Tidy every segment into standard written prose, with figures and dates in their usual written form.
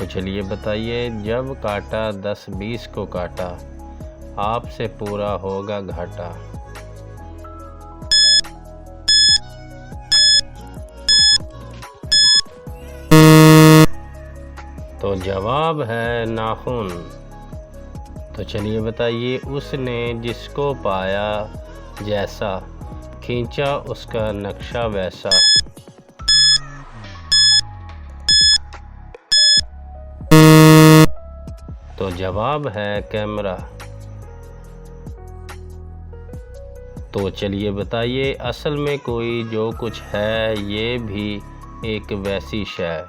तो चलिए बताइए, जब काटा 10-20 को काटा, आपसे पूरा होगा घाटा। तो जवाब है नाखून। तो चलिए बताइए, उसने जिसको पाया जैसा, खींचा उसका नक्शा वैसा। तो जवाब है कैमरा। तो चलिए बताइए, असल में कोई जो कुछ है, ये भी एक वैसी शय।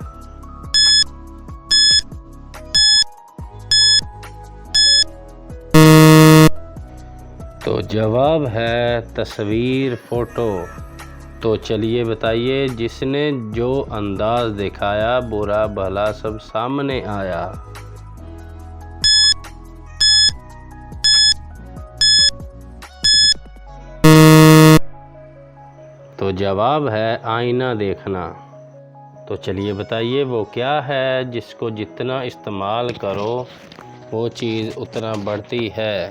तो जवाब है तस्वीर, फोटो। तो चलिए बताइए, जिसने जो अंदाज दिखाया, बुरा भला सब सामने आया। तो जवाब है आईना देखना। तो चलिए बताइए, वो क्या है जिसको जितना इस्तेमाल करो, वो चीज़ उतना बढ़ती है।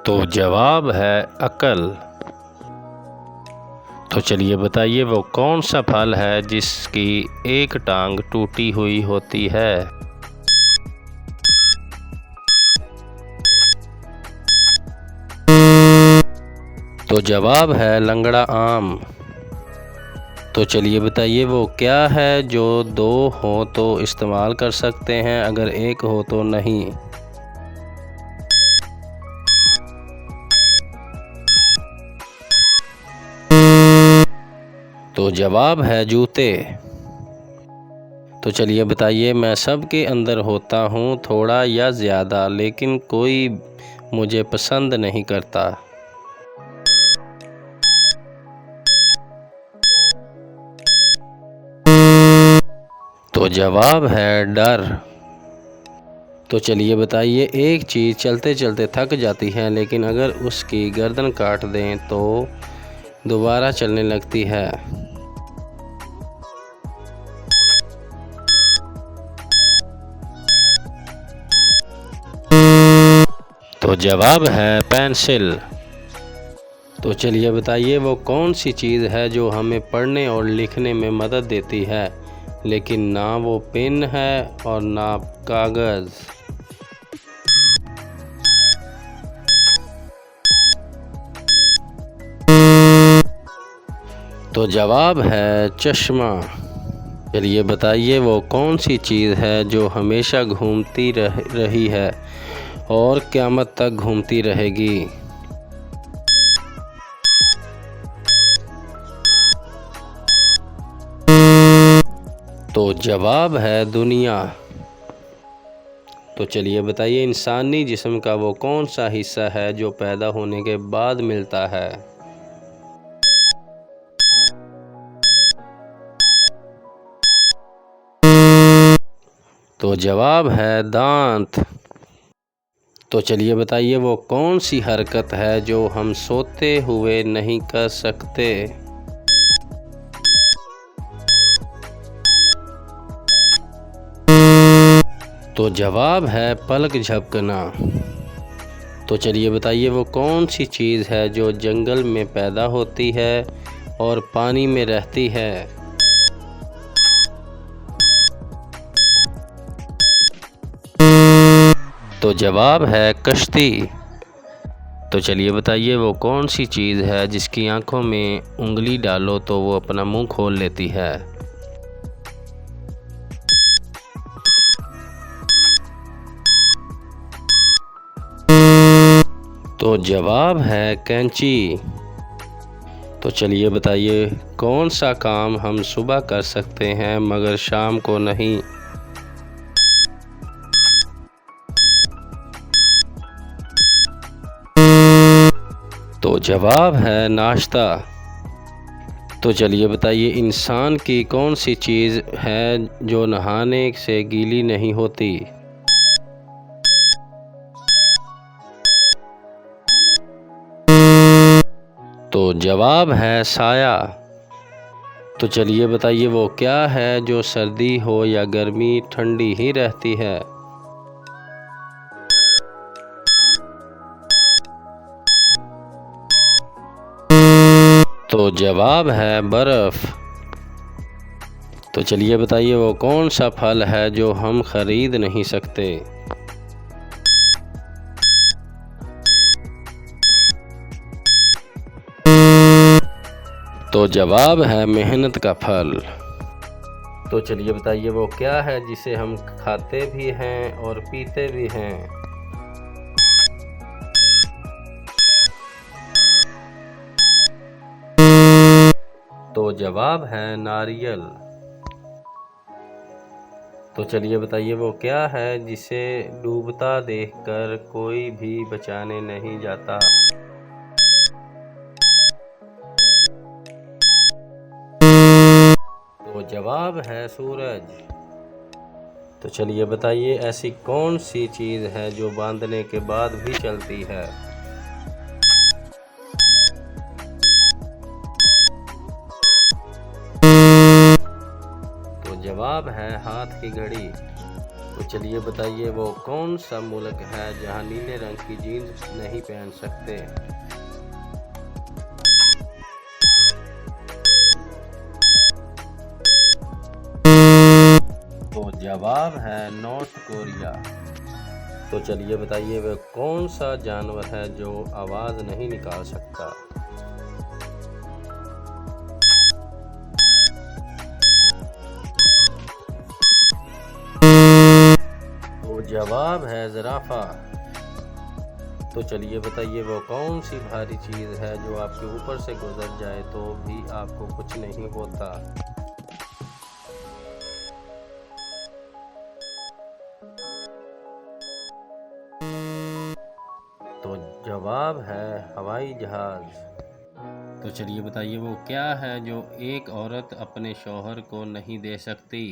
तो जवाब है अकल। तो चलिए बताइए, वो कौन सा फल है जिसकी एक टांग टूटी हुई होती है। तो जवाब है लंगड़ा आम। तो चलिए बताइए, वो क्या है जो दो हो तो इस्तेमाल कर सकते हैं, अगर एक हो तो नहीं। तो जवाब है जूते। तो चलिए बताइए, मैं सबके अंदर होता हूँ थोड़ा या ज़्यादा, लेकिन कोई मुझे पसंद नहीं करता। तो जवाब है डर। तो चलिए बताइए, एक चीज़ चलते चलते थक जाती है, लेकिन अगर उसकी गर्दन काट दें तो दोबारा चलने लगती है। तो जवाब है पेंसिल। तो चलिए बताइए, वो कौन सी चीज़ है जो हमें पढ़ने और लिखने में मदद देती है, लेकिन ना वो पेन है और ना कागज़। तो जवाब है चश्मा। चलिए बताइए, वो कौन सी चीज़ है जो हमेशा घूमती रही है और क़यामत तक घूमती रहेगी। तो जवाब है दुनिया। तो चलिए बताइए, इंसानी जिस्म का वो कौन सा हिस्सा है जो पैदा होने के बाद मिलता है। तो जवाब है दांत। तो चलिए बताइए, वो कौन सी हरकत है जो हम सोते हुए नहीं कर सकते। तो जवाब है पलक झपकना। तो चलिए बताइए, वो कौन सी चीज़ है जो जंगल में पैदा होती है और पानी में रहती है। तो जवाब है कश्ती। तो चलिए बताइए, वो कौन सी चीज़ है जिसकी आंखों में उंगली डालो तो वो अपना मुंह खोल लेती है। तो जवाब है कैंची। तो चलिए बताइए, कौन सा काम हम सुबह कर सकते हैं मगर शाम को नहीं। तो जवाब है नाश्ता। तो चलिए बताइए, इंसान की कौन सी चीज़ है जो नहाने से गीली नहीं होती। तो जवाब है साया। तो चलिए बताइए वो क्या है जो सर्दी हो या गर्मी ठंडी ही रहती है। तो जवाब है बर्फ। तो चलिए बताइए वो कौन सा फल है जो हम खरीद नहीं सकते। तो जवाब है मेहनत का फल। तो चलिए बताइए वो क्या है जिसे हम खाते भी हैं और पीते भी हैं। तो जवाब है नारियल। तो चलिए बताइए वो क्या है जिसे डूबता देखकर कोई भी बचाने नहीं जाता। तो जवाब है सूरज। तो चलिए बताइए ऐसी कौन सी चीज़ है जो बांधने के बाद भी चलती है। तो जवाब है हाथ की घड़ी। तो चलिए बताइए वो कौन सा मुल्क है जहां नीले रंग की जीन्स नहीं पहन सकते। तो जवाब है नॉर्थ कोरिया। तो चलिए बताइए वह कौन सा जानवर है जो आवाज़ नहीं निकाल सकता। तो जवाब है ज़राफ़ा। तो चलिए बताइए वो कौन सी भारी चीज़ है जो आपके ऊपर से गुजर जाए तो भी आपको कुछ नहीं होता। तो जवाब है हवाई जहाज़। तो चलिए बताइए वो क्या है जो एक औरत अपने शौहर को नहीं दे सकती।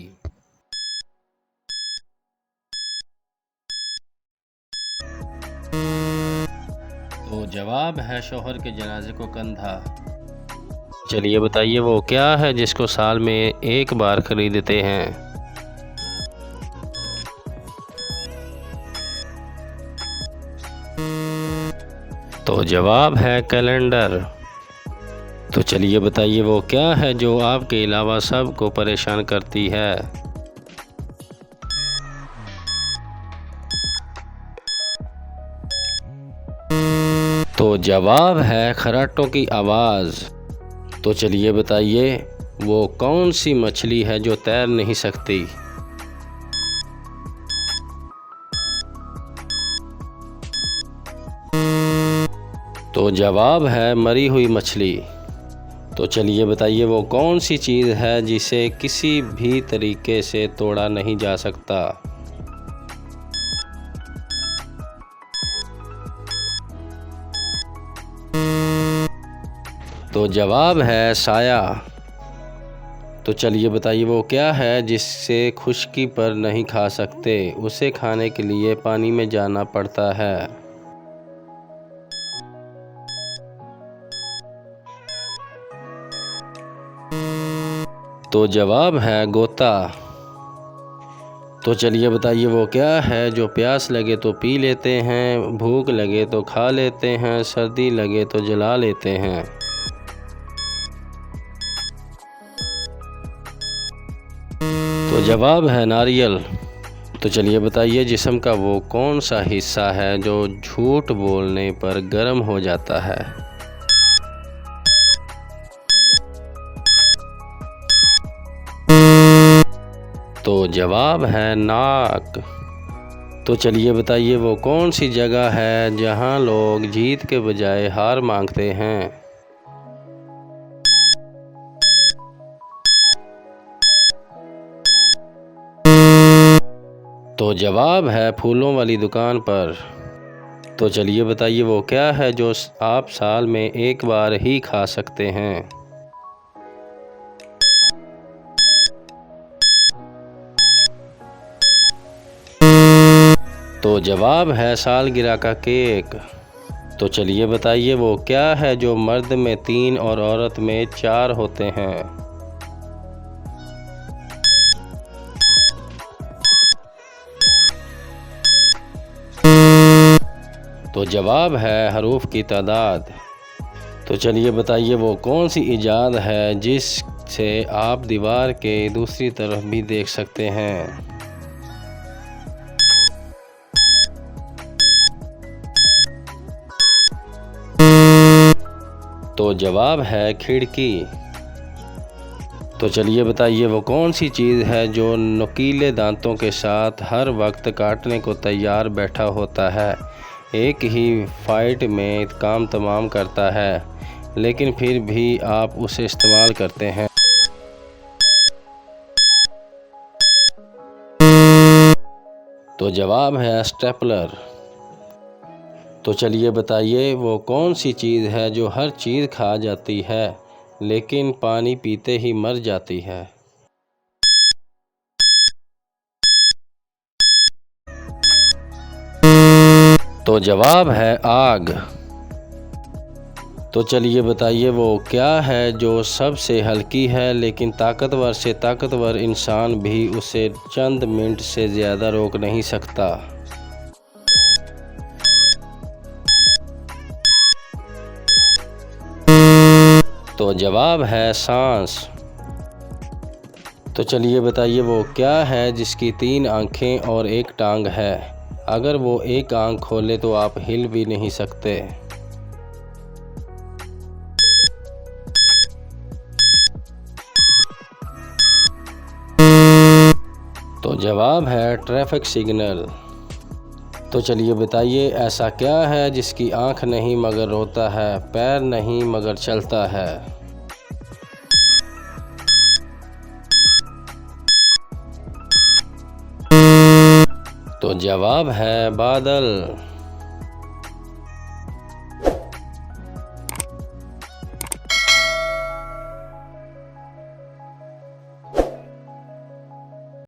तो जवाब है शौहर के जनाजे को कंधा। चलिए बताइए वो क्या है जिसको साल में एक बार खरीदते हैं। तो जवाब है कैलेंडर। तो चलिए बताइए वो क्या है जो आपके अलावा सबको परेशान करती है। तो जवाब है खर्राटों की आवाज़। तो चलिए बताइए वो कौन सी मछली है जो तैर नहीं सकती। तो जवाब है मरी हुई मछली। तो चलिए बताइए वो कौन सी चीज़ है जिसे किसी भी तरीके से तोड़ा नहीं जा सकता। तो जवाब है साया। तो चलिए बताइए वो क्या है जिससे खुश्की पर नहीं खा सकते, उसे खाने के लिए पानी में जाना पड़ता है। तो जवाब है गोता। तो चलिए बताइए वो क्या है जो प्यास लगे तो पी लेते हैं, भूख लगे तो खा लेते हैं, सर्दी लगे तो जला लेते हैं। तो जवाब है नारियल। तो चलिए बताइए जिस्म का वो कौन सा हिस्सा है जो झूठ बोलने पर गर्म हो जाता है। तो जवाब है नाक। तो चलिए बताइए वो कौन सी जगह है जहां लोग जीत के बजाय हार मांगते हैं। तो जवाब है फूलों वाली दुकान पर। तो चलिए बताइए वो क्या है जो आप साल में एक बार ही खा सकते हैं। तो जवाब है सालगिरह का केक। तो चलिए बताइए वो क्या है जो मर्द में 3 और औरत में 4 होते हैं। तो जवाब है हरूफ की तादाद। तो चलिए बताइए वो कौन सी इजाद है जिससे आप दीवार के दूसरी तरफ भी देख सकते हैं। तो जवाब है खिड़की। तो चलिए बताइए वो कौन सी चीज़ है जो नुकीले दांतों के साथ हर वक्त काटने को तैयार बैठा होता है, एक ही फाइट में काम तमाम करता है, लेकिन फिर भी आप उसे इस्तेमाल करते हैं। तो जवाब है स्टेपलर। तो चलिए बताइए वो कौन सी चीज़ है जो हर चीज़ खा जाती है लेकिन पानी पीते ही मर जाती है। तो जवाब है आग। तो चलिए बताइए वो क्या है जो सबसे हल्की है लेकिन ताकतवर से ताकतवर इंसान भी उसे चंद मिनट से ज़्यादा रोक नहीं सकता। तो जवाब है सांस। तो चलिए बताइए वो क्या है जिसकी 3 आँखें और 1 टांग है, अगर वो एक आँख खोले तो आप हिल भी नहीं सकते। तो जवाब है ट्रैफिक सिग्नल। तो चलिए बताइए ऐसा क्या है जिसकी आँख नहीं मगर रोता है, पैर नहीं मगर चलता है। तो जवाब है बादल।